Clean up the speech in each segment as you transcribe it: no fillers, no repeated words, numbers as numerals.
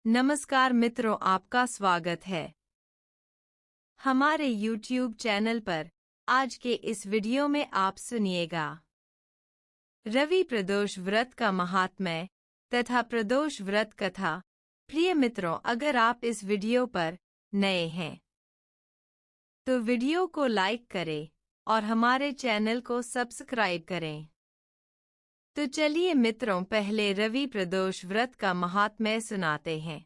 नमस्कार मित्रों, आपका स्वागत है हमारे YouTube चैनल पर। आज के इस वीडियो में आप सुनिएगा रवि प्रदोष व्रत का महात्म्य तथा प्रदोष व्रत कथा। प्रिय मित्रों, अगर आप इस वीडियो पर नए हैं तो वीडियो को लाइक करें और हमारे चैनल को सब्सक्राइब करें। तो चलिए मित्रों, पहले रवि प्रदोष व्रत का महात्म्य सुनाते हैं।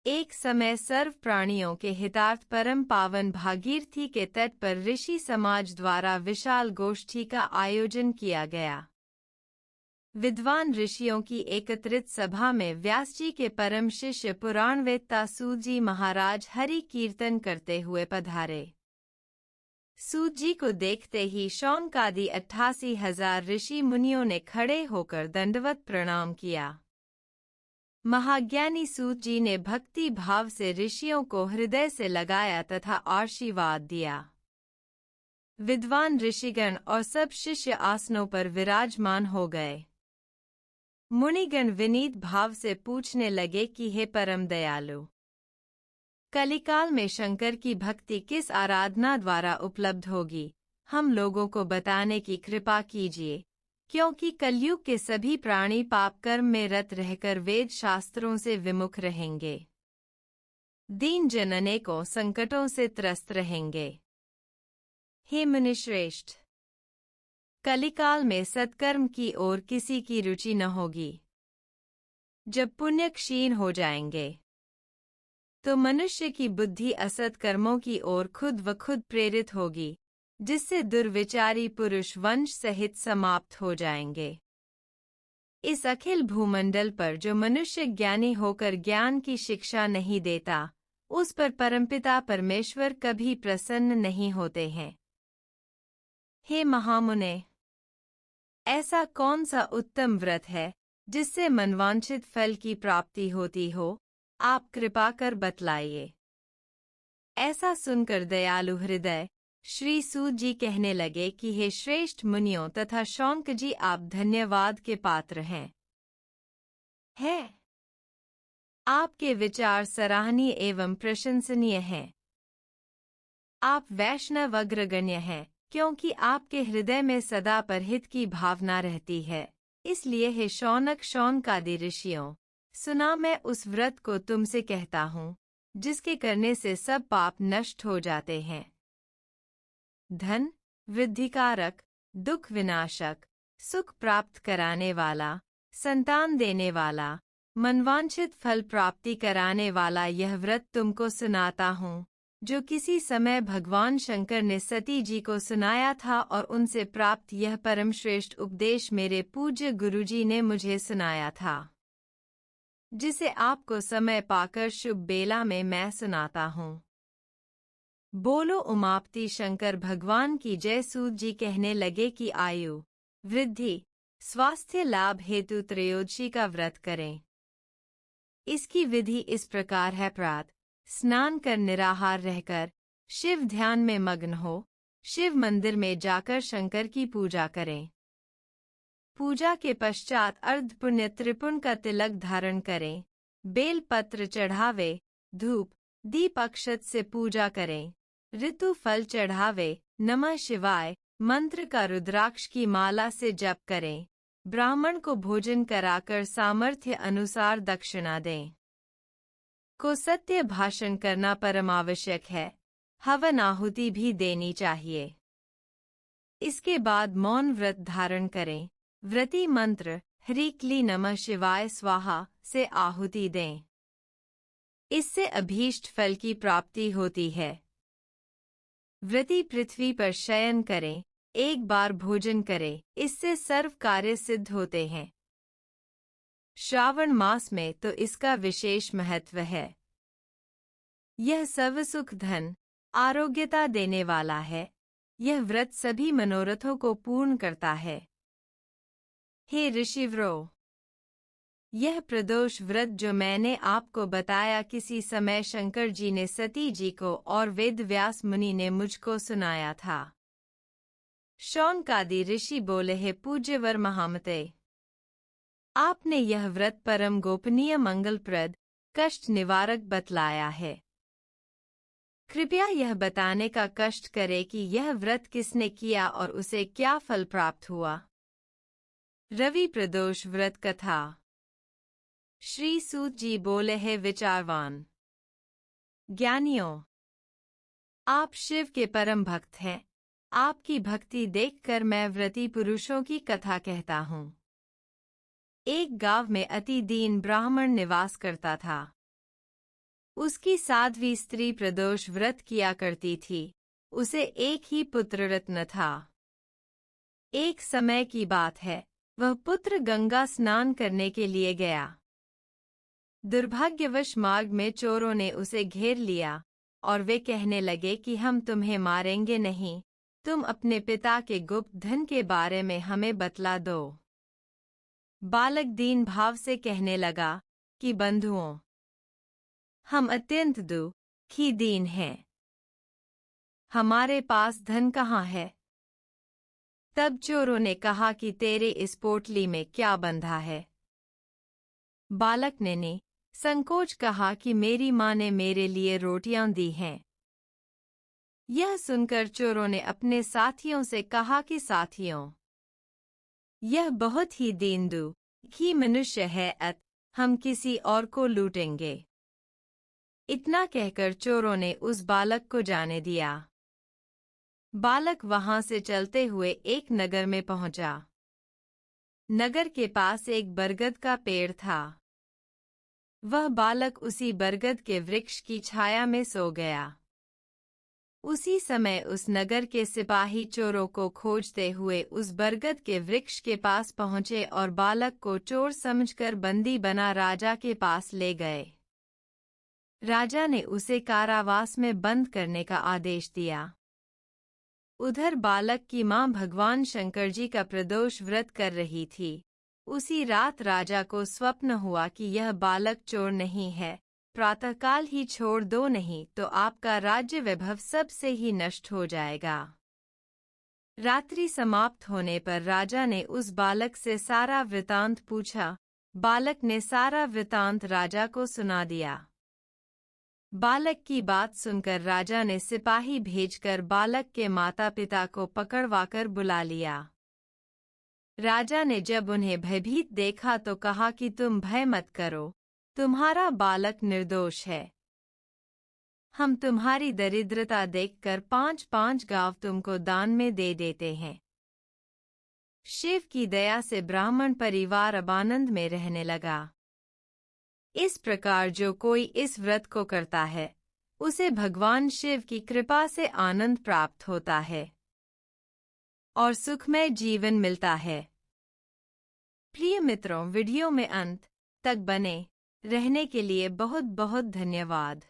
एक समय सर्व प्राणियों के हितार्थ परम पावन भागीरथी के तट पर ऋषि समाज द्वारा विशाल गोष्ठी का आयोजन किया गया। विद्वान ऋषियों की एकत्रित सभा में व्यास जी के परम शिष्य पुराणवेत्ता सूत जी महाराज हरि कीर्तन करते हुए पधारे। सूत जी को देखते ही शौनकादि 88,000 ऋषि मुनियों ने खड़े होकर दंडवत प्रणाम किया। महाज्ञानी सूत जी ने भक्ति भाव से ऋषियों को हृदय से लगाया तथा आशीर्वाद दिया। विद्वान ऋषिगण और सब शिष्य आसनों पर विराजमान हो गए। मुनिगण विनीत भाव से पूछने लगे कि हे परम दयालु, कलिकाल में शंकर की भक्ति किस आराधना द्वारा उपलब्ध होगी, हम लोगों को बताने की कृपा कीजिए, क्योंकि कलयुग के सभी प्राणी पाप कर्म में रत रहकर वेद शास्त्रों से विमुख रहेंगे। दीन जन अनेकों संकटों से त्रस्त रहेंगे। हे मुनिश्रेष्ठ, कलिकाल में सत्कर्म की ओर किसी की रुचि न होगी। जब पुण्य क्षीण हो जाएंगे तो मनुष्य की बुद्धि असत कर्मों की ओर खुद व खुद प्रेरित होगी, जिससे दुर्विचारी पुरुष वंश सहित समाप्त हो जाएंगे। इस अखिल भूमंडल पर जो मनुष्य ज्ञानी होकर ज्ञान की शिक्षा नहीं देता, उस पर परमपिता परमेश्वर कभी प्रसन्न नहीं होते हैं। हे महामुने, ऐसा कौन सा उत्तम व्रत है जिससे मनवांछित फल की प्राप्ति होती हो, आप कृपा कर बतलाइए। ऐसा सुनकर दयालु हृदय श्री सूत जी कहने लगे कि हे श्रेष्ठ मुनियों तथा शौनक जी, आप धन्यवाद के पात्र हैं। आपके विचार सराहनीय एवं प्रशंसनीय हैं। आप वैष्णव अग्रगण्य हैं, क्योंकि आपके हृदय में सदा परहित की भावना रहती है। इसलिए हे शौनक शौनकादि ऋषियों, सुना मैं उस व्रत को तुमसे कहता हूँ जिसके करने से सब पाप नष्ट हो जाते हैं। धन वृद्धिकारक, दुख विनाशक, सुख प्राप्त कराने वाला, संतान देने वाला, मनवांछित फल प्राप्ति कराने वाला यह व्रत तुमको सुनाता हूँ, जो किसी समय भगवान शंकर ने सती जी को सुनाया था और उनसे प्राप्त यह परमश्रेष्ठ उपदेश मेरे पूज्य गुरुजी ने मुझे सुनाया था, जिसे आपको समय पाकर शुभ बेला में मैं सुनाता हूँ। बोलो उमापति शंकर भगवान की जय। सूत जी कहने लगे कि आयु वृद्धि स्वास्थ्य लाभ हेतु त्रयोदशी का व्रत करें। इसकी विधि इस प्रकार है। प्रातः स्नान कर निराहार रहकर शिव ध्यान में मग्न हो, शिव मंदिर में जाकर शंकर की पूजा करें। पूजा के पश्चात अर्ध पुण्य त्रिपुण का तिलक धारण करें, बेल पत्र चढ़ावे, धूप दीप अक्षत से पूजा करें, ऋतु फल चढ़ावे, नमः शिवाय मंत्र का रुद्राक्ष की माला से जप करें, ब्राह्मण को भोजन कराकर सामर्थ्य अनुसार दक्षिणा दें। को सत्य भाषण करना परम आवश्यक है। हवन आहुति भी देनी चाहिए। इसके बाद मौन व्रत धारण करें। व्रती मंत्र ह्रीं क्लीं नमः शिवाय स्वाहा से आहुति दें। इससे अभीष्ट फल की प्राप्ति होती है। व्रती पृथ्वी पर शयन करें, एक बार भोजन करें, इससे सर्व कार्य सिद्ध होते हैं। श्रावण मास में तो इसका विशेष महत्व है। यह सर्वसुख धन आरोग्यता देने वाला है। यह व्रत सभी मनोरथों को पूर्ण करता है। हे ऋषिवरों, यह प्रदोष व्रत जो मैंने आपको बताया, किसी समय शंकर जी ने सती जी को और वेद व्यास मुनि ने मुझको सुनाया था। शौनकादि ऋषि बोले, हे पूज्यवर महामते, आपने यह व्रत परम गोपनीय, मंगलप्रद, कष्ट निवारक बतलाया है। कृपया यह बताने का कष्ट करें कि यह व्रत किसने किया और उसे क्या फल प्राप्त हुआ। रवि प्रदोष व्रत कथा। श्री सूत जी बोले हैं, विचारवान ज्ञानियों, आप शिव के परम भक्त हैं। आपकी भक्ति देखकर मैं व्रती पुरुषों की कथा कहता हूँ। एक गांव में अति दीन ब्राह्मण निवास करता था। उसकी साध्वी स्त्री प्रदोष व्रत किया करती थी। उसे एक ही पुत्र रत्न था। एक समय की बात है, वह पुत्र गंगा स्नान करने के लिए गया। दुर्भाग्यवश मार्ग में चोरों ने उसे घेर लिया और वे कहने लगे कि हम तुम्हें मारेंगे नहीं, तुम अपने पिता के गुप्त धन के बारे में हमें बतला दो। बालक दीन भाव से कहने लगा कि बंधुओं, हम अत्यंत दुखी दीन हैं। हमारे पास धन कहाँ है? तब चोरों ने कहा कि तेरे इस पोटली में क्या बंधा है? बालक ने संकोच कहा कि मेरी माँ ने मेरे लिए रोटियां दी हैं। यह सुनकर चोरों ने अपने साथियों से कहा कि साथियों, यह बहुत ही दीन दुखी मनुष्य है, हम किसी और को लूटेंगे। इतना कहकर चोरों ने उस बालक को जाने दिया। बालक वहां से चलते हुए एक नगर में पहुंचा। नगर के पास एक बरगद का पेड़ था। वह बालक उसी बरगद के वृक्ष की छाया में सो गया। उसी समय उस नगर के सिपाही चोरों को खोजते हुए उस बरगद के वृक्ष के पास पहुंचे और बालक को चोर समझकर बंदी बना राजा के पास ले गए। राजा ने उसे कारावास में बंद करने का आदेश दिया। उधर बालक की मां भगवान शंकर जी का प्रदोष व्रत कर रही थी। उसी रात राजा को स्वप्न हुआ कि यह बालक चोर नहीं है, प्रातःकाल ही छोड़ दो, नहीं तो आपका राज्य वैभव सब से ही नष्ट हो जाएगा। रात्रि समाप्त होने पर राजा ने उस बालक से सारा वृतांत पूछा। बालक ने सारा वृतांत राजा को सुना दिया। बालक की बात सुनकर राजा ने सिपाही भेजकर बालक के माता पिता को पकड़वाकर बुला लिया। राजा ने जब उन्हें भयभीत देखा तो कहा कि तुम भय मत करो, तुम्हारा बालक निर्दोष है। हम तुम्हारी दरिद्रता देखकर 5-5 गांव तुमको दान में दे देते हैं। शिव की दया से ब्राह्मण परिवार अब आनंद में रहने लगा। इस प्रकार जो कोई इस व्रत को करता है, उसे भगवान शिव की कृपा से आनंद प्राप्त होता है और सुखमय जीवन मिलता है। प्रिय मित्रों, वीडियो में अंत तक बने रहने के लिए बहुत बहुत धन्यवाद।